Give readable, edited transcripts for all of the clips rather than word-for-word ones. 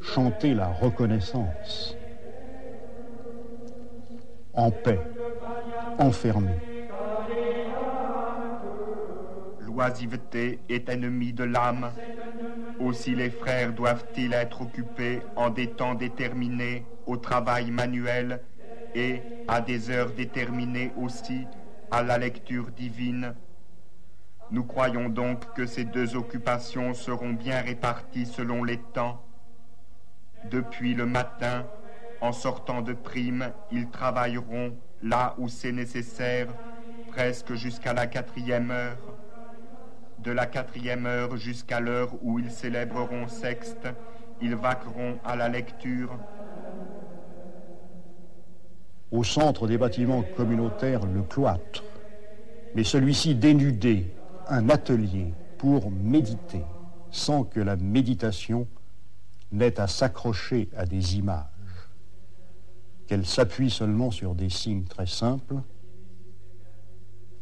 chanter la reconnaissance. En paix, enfermé. L'oisiveté est ennemie de l'âme. Aussi les frères doivent-ils être occupés en des temps déterminés au travail manuel et à des heures déterminées aussi à la lecture divine. Nous croyons donc que ces deux occupations seront bien réparties selon les temps. Depuis le matin, en sortant de prime, ils travailleront là où c'est nécessaire, presque jusqu'à la 4e heure. De la 4e heure jusqu'à l'heure où ils célébreront sexte, ils vaqueront à la lecture. Au centre des bâtiments communautaires, le cloître, mais celui-ci dénudé, un atelier pour méditer, sans que la méditation n'ait à s'accrocher à des images, qu'elle s'appuie seulement sur des signes très simples,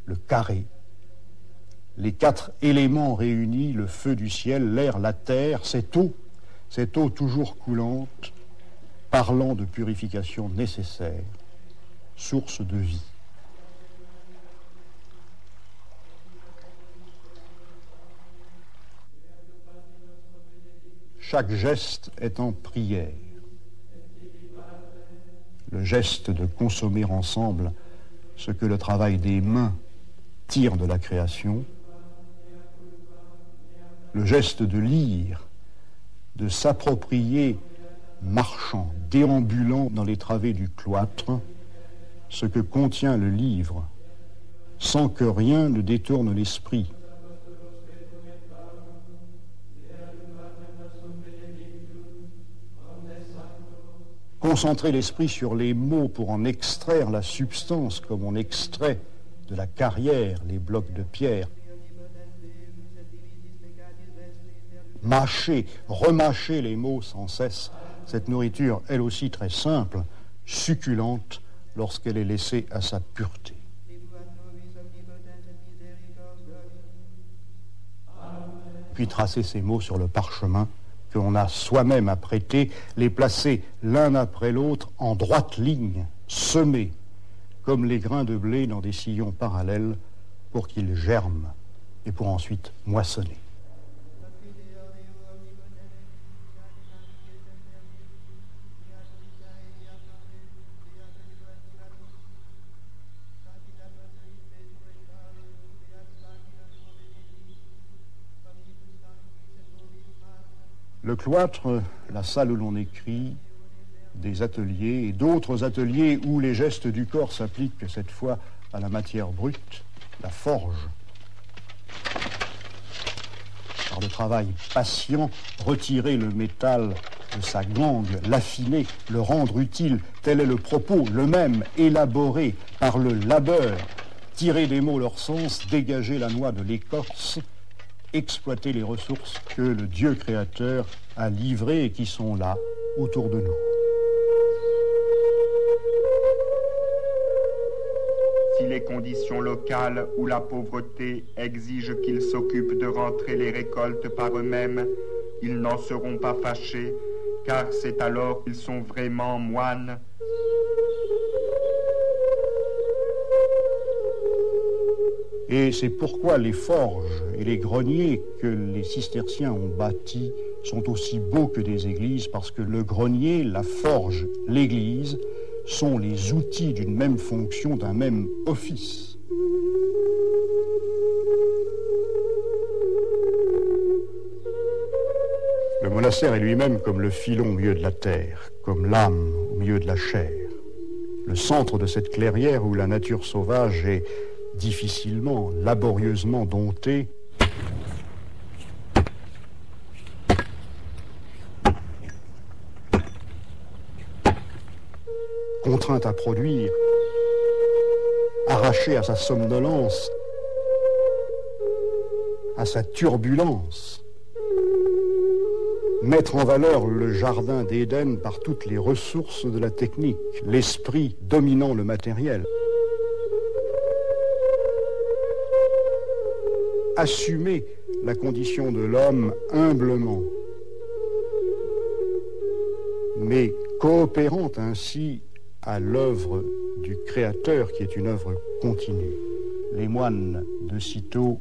le carré, les 4 éléments réunis, le feu du ciel, l'air, la terre, cette eau toujours coulante, parlant de purification nécessaire, source de vie. Chaque geste est en prière. Le geste de consommer ensemble ce que le travail des mains tire de la création, le geste de lire, de s'approprier, marchant, déambulant dans les travées du cloître, ce que contient le livre, sans que rien ne détourne l'esprit. Concentrer l'esprit sur les mots pour en extraire la substance, comme on extrait de la carrière les blocs de pierre. Mâcher, remâcher les mots sans cesse, cette nourriture, elle aussi très simple, succulente, lorsqu'elle est laissée à sa pureté. Puis tracer ces mots sur le parchemin qu'on a soi-même apprêté, les placer l'un après l'autre en droite ligne, semés, comme les grains de blé dans des sillons parallèles, pour qu'ils germent et pour ensuite moissonner. Le cloître, la salle où l'on écrit, des ateliers et d'autres ateliers où les gestes du corps s'appliquent cette fois à la matière brute, la forge. Par le travail patient, retirer le métal de sa gangue, l'affiner, le rendre utile, tel est le propos, le même, élaboré par le labeur, tirer des mots leur sens, dégager la noix de l'écorce, exploiter les ressources que le Dieu créateur a livrées et qui sont là, autour de nous. Si les conditions locales ou la pauvreté exigent qu'ils s'occupent de rentrer les récoltes par eux-mêmes, ils n'en seront pas fâchés, car c'est alors qu'ils sont vraiment moines. Et c'est pourquoi les forges et les greniers que les cisterciens ont bâtis sont aussi beaux que des églises, parce que le grenier, la forge, l'église sont les outils d'une même fonction, d'un même office. Le monastère est lui-même comme le filon au milieu de la terre, comme l'âme au milieu de la chair. Le centre de cette clairière où la nature sauvage est difficilement, laborieusement domptée, contrainte à produire, arrachée à sa somnolence, à sa turbulence, mettre en valeur le jardin d'Éden par toutes les ressources de la technique, l'esprit dominant le matériel. Assumer la condition de l'homme humblement. mais coopérant ainsi à l'œuvre du Créateur qui est une œuvre continue. Les moines de Cîteaux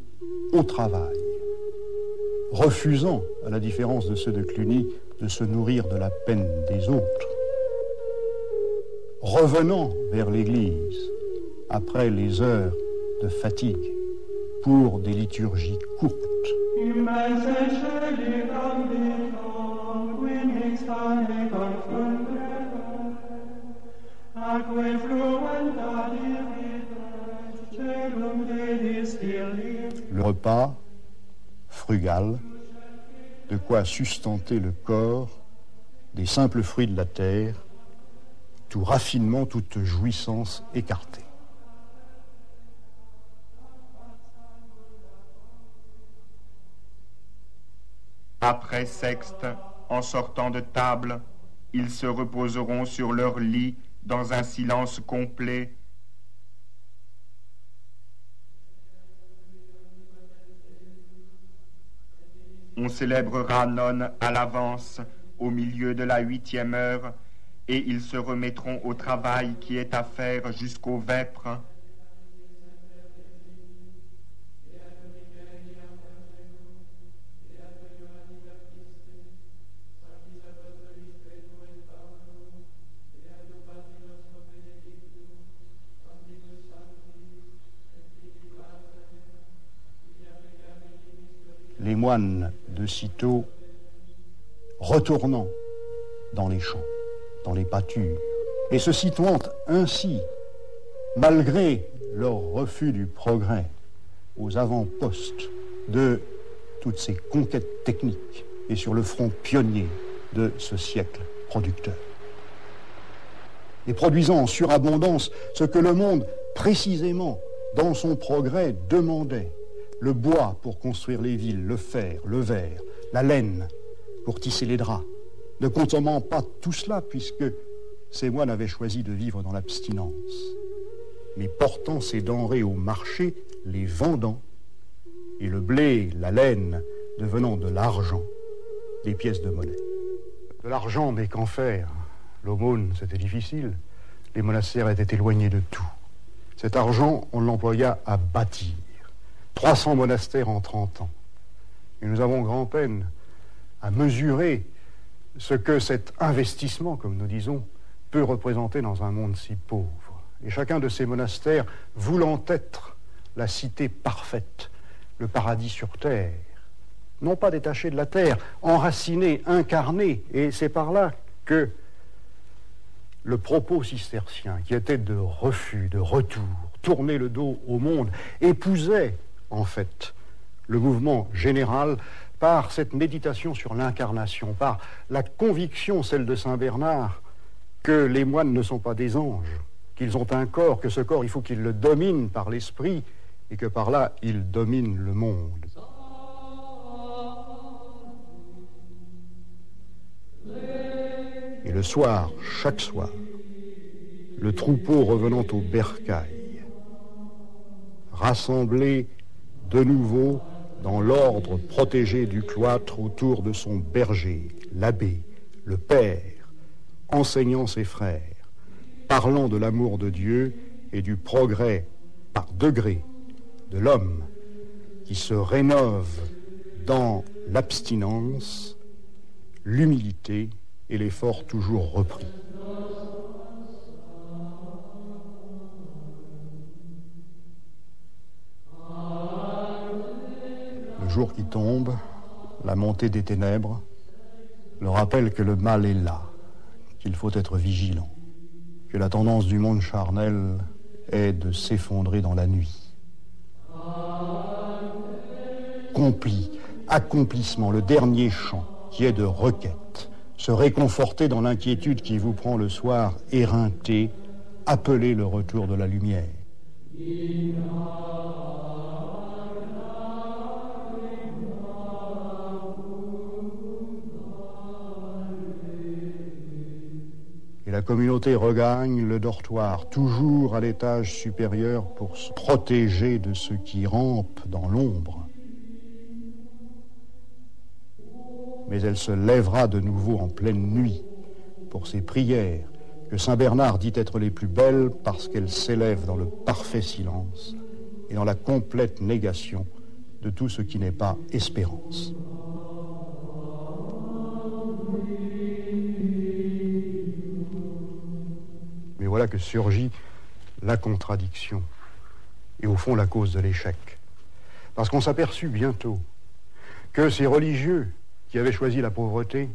au travail, refusant, à la différence de ceux de Cluny, de se nourrir de la peine des autres, revenant vers l'Église après les heures de fatigue pour des liturgies courtes. Le repas, frugal, de quoi sustenter le corps, des simples fruits de la terre, tout raffinement, toute jouissance écartée. Après sexte, en sortant de table, ils se reposeront sur leur lit dans un silence complet. On célébrera nonne à l'avance, au milieu de la 8e heure, et ils se remettront au travail qui est à faire jusqu'aux vêpres. Les moines de Cîteaux retournant dans les champs, dans les pâtures, et se situant ainsi, malgré leur refus du progrès, aux avant-postes de toutes ces conquêtes techniques et sur le front pionnier de ce siècle producteur. Et produisant en surabondance ce que le monde, précisément, dans son progrès, demandait: le bois pour construire les villes, le fer, le verre, la laine pour tisser les draps, ne consommant pas tout cela puisque ces moines avaient choisi de vivre dans l'abstinence, mais portant ces denrées au marché, les vendant, et le blé, la laine devenant de l'argent, des pièces de monnaie. De l'argent, mais qu'en faire? L'aumône, c'était difficile. Les monastères étaient éloignés de tout. Cet argent, on l'employa à bâtir. 300 monastères en 30 ans. Et nous avons grand-peine à mesurer ce que cet investissement, comme nous disons, peut représenter dans un monde si pauvre. Et chacun de ces monastères voulant être la cité parfaite, le paradis sur terre, non pas détaché de la terre, enraciné, incarné. Et c'est par là que le propos cistercien, qui était de refus, de retour, tourner le dos au monde, épousait en fait le mouvement général par cette méditation sur l'incarnation, par la conviction, celle de Saint Bernard, que les moines ne sont pas des anges, qu'ils ont un corps, que ce corps, il faut qu'ils le dominent par l'esprit, et que par là, ils dominent le monde. Et le soir, chaque soir, le troupeau revenant au bercail, rassemblé de nouveau dans l'ordre protégé du cloître autour de son berger, l'abbé, le père, enseignant ses frères, parlant de l'amour de Dieu et du progrès par degrés de l'homme qui se rénove dans l'abstinence, l'humilité et l'effort toujours repris. Le jour qui tombe, la montée des ténèbres, le rappel que le mal est là, qu'il faut être vigilant, que la tendance du monde charnel est de s'effondrer dans la nuit. Accomplissement, le dernier chant qui est de requête, se réconforter dans l'inquiétude qui vous prend le soir éreinté, appeler le retour de la lumière. Et la communauté regagne le dortoir, toujours à l'étage supérieur pour se protéger de ceux qui rampent dans l'ombre. Mais elle se lèvera de nouveau en pleine nuit pour ces prières que saint Bernard dit être les plus belles parce qu'elles s'élèvent dans le parfait silence et dans la complète négation de tout ce qui n'est pas espérance. Mais voilà que surgit la contradiction et au fond la cause de l'échec. Parce qu'on s'aperçut bientôt que ces religieux qui avaient choisi la pauvreté,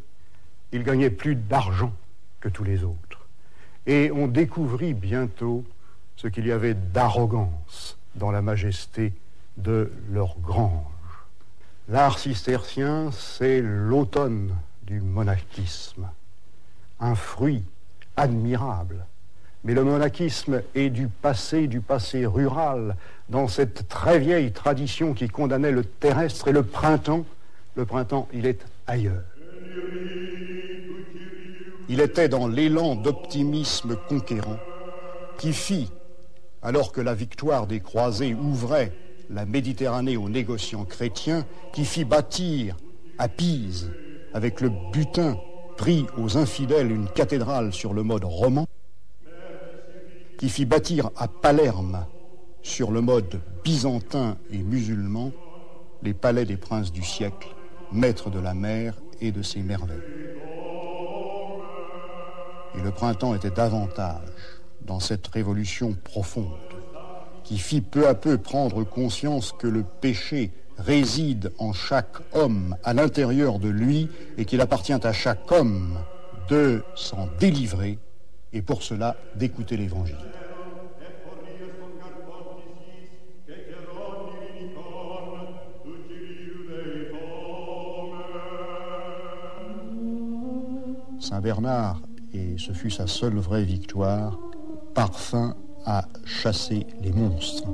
ils gagnaient plus d'argent que tous les autres. Et on découvrit bientôt ce qu'il y avait d'arrogance dans la majesté de leur grange. L'art cistercien, c'est l'automne du monachisme, un fruit admirable. Mais le monachisme est du passé rural, dans cette très vieille tradition qui condamnait le terrestre. Et le printemps, il est ailleurs. Il était dans l'élan d'optimisme conquérant qui fit, alors que la victoire des croisés ouvrait la Méditerranée aux négociants chrétiens, qui fit bâtir à Pise, avec le butin pris aux infidèles, une cathédrale sur le mode roman, qui fit bâtir à Palerme, sur le mode byzantin et musulman, les palais des princes du siècle, maîtres de la mer et de ses merveilles. Et le printemps était davantage dans cette révolution profonde, qui fit peu à peu prendre conscience que le péché réside en chaque homme, à l'intérieur de lui, et qu'il appartient à chaque homme de s'en délivrer, et pour cela d'écouter l'Évangile. Saint Bernard, et ce fut sa seule vraie victoire, parvint à chasser les monstres.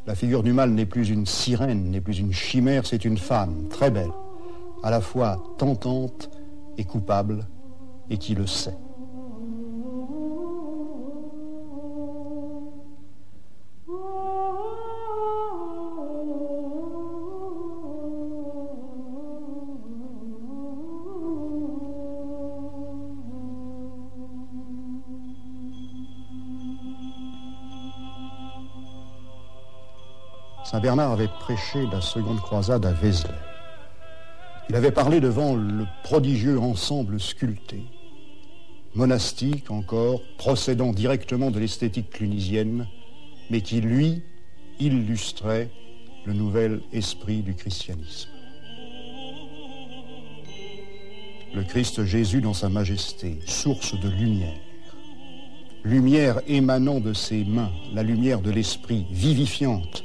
La figure du mal n'est plus une sirène, n'est plus une chimère, c'est une femme très belle, à la fois tentante et coupable, et qui le sait. Saint Bernard avait prêché la seconde croisade à Vézelay. Il avait parlé devant le prodigieux ensemble sculpté, monastique encore, procédant directement de l'esthétique clunisienne, mais qui, lui, illustrait le nouvel esprit du christianisme. Le Christ Jésus dans sa majesté, source de lumière, lumière émanant de ses mains, la lumière de l'esprit, vivifiante,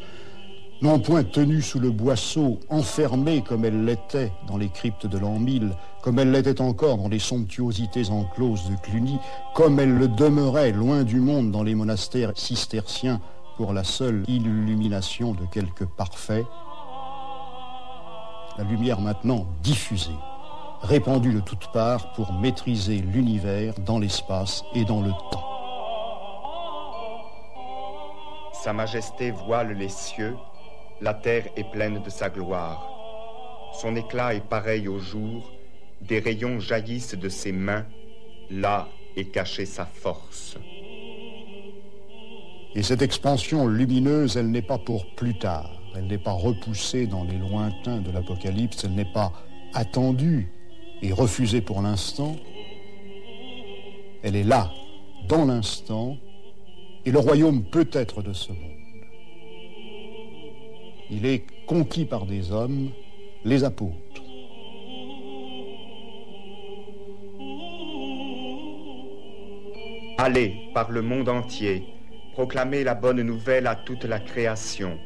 non point tenue sous le boisseau, enfermée comme elle l'était dans les cryptes de l'an 1000, comme elle l'était encore dans les somptuosités encloses de Cluny, comme elle le demeurait loin du monde dans les monastères cisterciens pour la seule illumination de quelques parfaits. La lumière maintenant diffusée, répandue de toutes parts pour maîtriser l'univers dans l'espace et dans le temps. Sa Majesté voile les cieux, la terre est pleine de sa gloire. Son éclat est pareil au jour, des rayons jaillissent de ses mains, là est cachée sa force. Et cette expansion lumineuse, elle n'est pas pour plus tard, elle n'est pas repoussée dans les lointains de l'Apocalypse, elle n'est pas attendue et refusée pour l'instant, elle est là, dans l'instant, et le royaume peut être de ce monde. Il est conquis par des hommes, les apôtres. Allez par le monde entier, proclamez la bonne nouvelle à toute la création.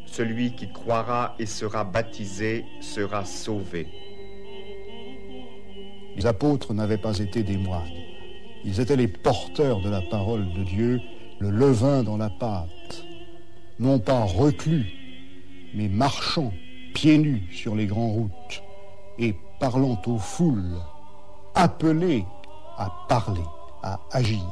Celui qui croira et sera baptisé sera sauvé. Les apôtres n'avaient pas été des moines. Ils étaient les porteurs de la parole de Dieu, le levain dans la pâte. Non pas reclus, mais marchant, pieds nus sur les grandes routes, et parlant aux foules, appelés à parler, à agir.